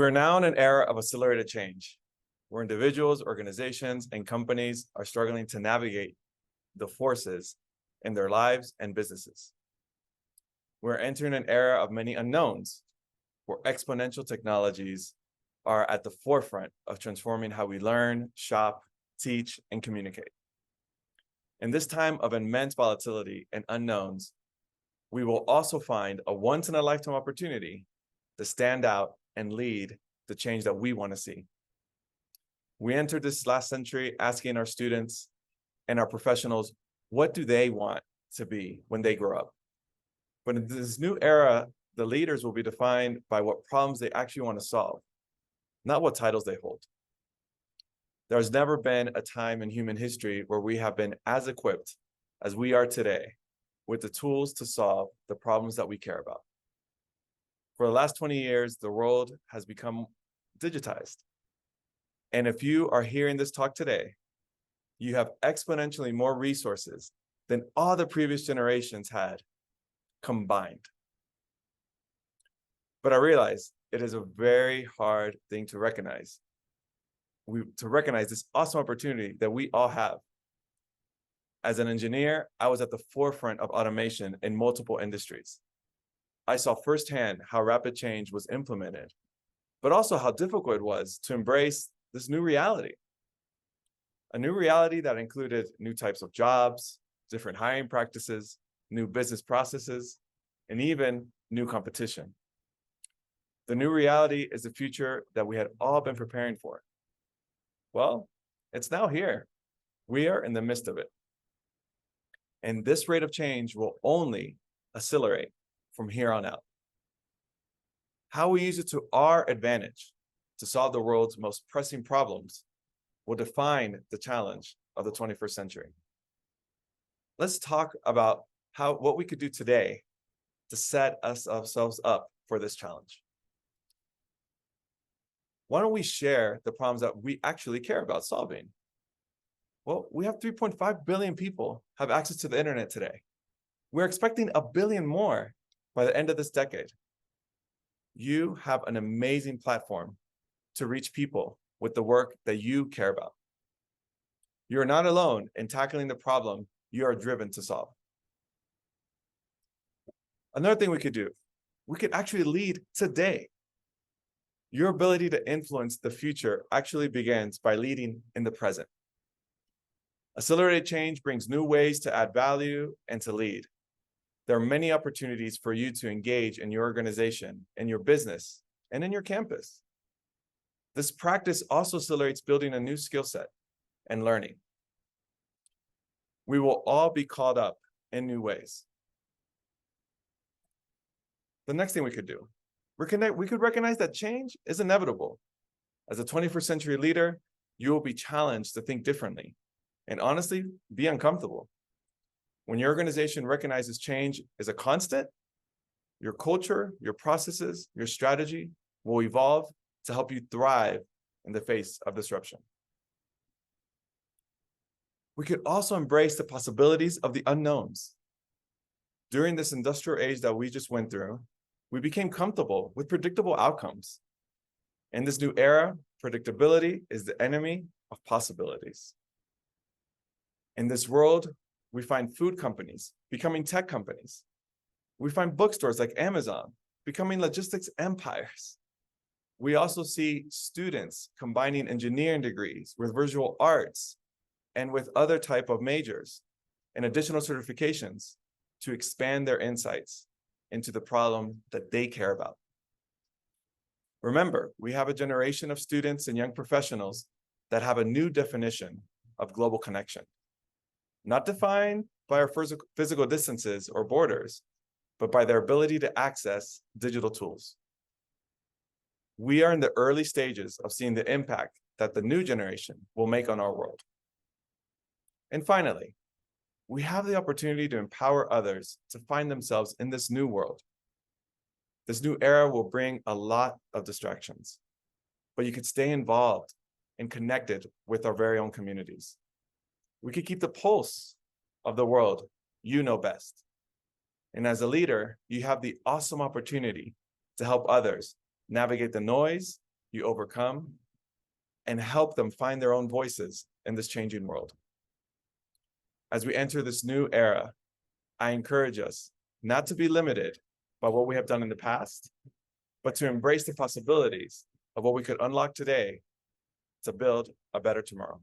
We are now in an era of accelerated change, where individuals, organizations, and companies are struggling to navigate the forces in their lives and businesses. We're entering an era of many unknowns, where exponential technologies are at the forefront of transforming how we learn, shop, teach, and communicate. In this time of immense volatility and unknowns, we will also find a once-in-a-lifetime opportunity to stand out and lead the change that we want to see. We entered this last century asking our students and our professionals, what do they want to be when they grow up? But in this new era, the leaders will be defined by what problems they actually want to solve, not what titles they hold. There's never been a time in human history where we have been as equipped as we are today with the tools to solve the problems that we care about. For the last 20 years, the world has become digitized. And if you are hearing this talk today, you have exponentially more resources than all the previous generations had combined. But I realize it is a very hard thing to recognize. To recognize this awesome opportunity that we all have. As an engineer, I was at the forefront of automation in multiple industries. I saw firsthand how rapid change was implemented, but also how difficult it was to embrace this new reality. A new reality that included new types of jobs, different hiring practices, new business processes, and even new competition. The new reality is the future that we had all been preparing for. Well, it's now here. We are in the midst of it. And this rate of change will only accelerate from here on out. How we use it to our advantage to solve the world's most pressing problems will define the challenge of the 21st century. Let's talk about what we could do today to set ourselves up for this challenge. Why don't we share the problems that we actually care about solving? Well, we have 3.5 billion people have access to the internet today. We're expecting 1 billion more by the end of this decade. You have an amazing platform to reach people with the work that you care about. You're not alone in tackling the problem you are driven to solve. Another thing we could do, we could actually lead today. Your ability to influence the future actually begins by leading in the present. Accelerated change brings new ways to add value and to lead. There are many opportunities for you to engage in your organization, in your business, and in your campus. This practice also accelerates building a new skill set and learning. We will all be called up in new ways. The next thing we could do, we could recognize that change is inevitable. As a 21st century leader, you will be challenged to think differently and honestly be uncomfortable. When your organization recognizes change is a constant, your culture, your processes, your strategy will evolve to help you thrive in the face of disruption. We could also embrace the possibilities of the unknowns. During this industrial age that we just went through, we became comfortable with predictable outcomes. In this new era, predictability is the enemy of possibilities. In this world, we find food companies becoming tech companies. We find bookstores like Amazon becoming logistics empires. We also see students combining engineering degrees with visual arts and with other type of majors and additional certifications to expand their insights into the problem that they care about. Remember, we have a generation of students and young professionals that have a new definition of global connection, not defined by our physical distances or borders, but by their ability to access digital tools. We are in the early stages of seeing the impact that the new generation will make on our world. And finally, we have the opportunity to empower others to find themselves in this new world. This new era will bring a lot of distractions, but you could stay involved and connected with our very own communities. We could keep the pulse of the world you know best. And as a leader, you have the awesome opportunity to help others navigate the noise you overcome, and help them find their own voices in this changing world. As we enter this new era, I encourage us not to be limited by what we have done in the past, but to embrace the possibilities of what we could unlock today to build a better tomorrow.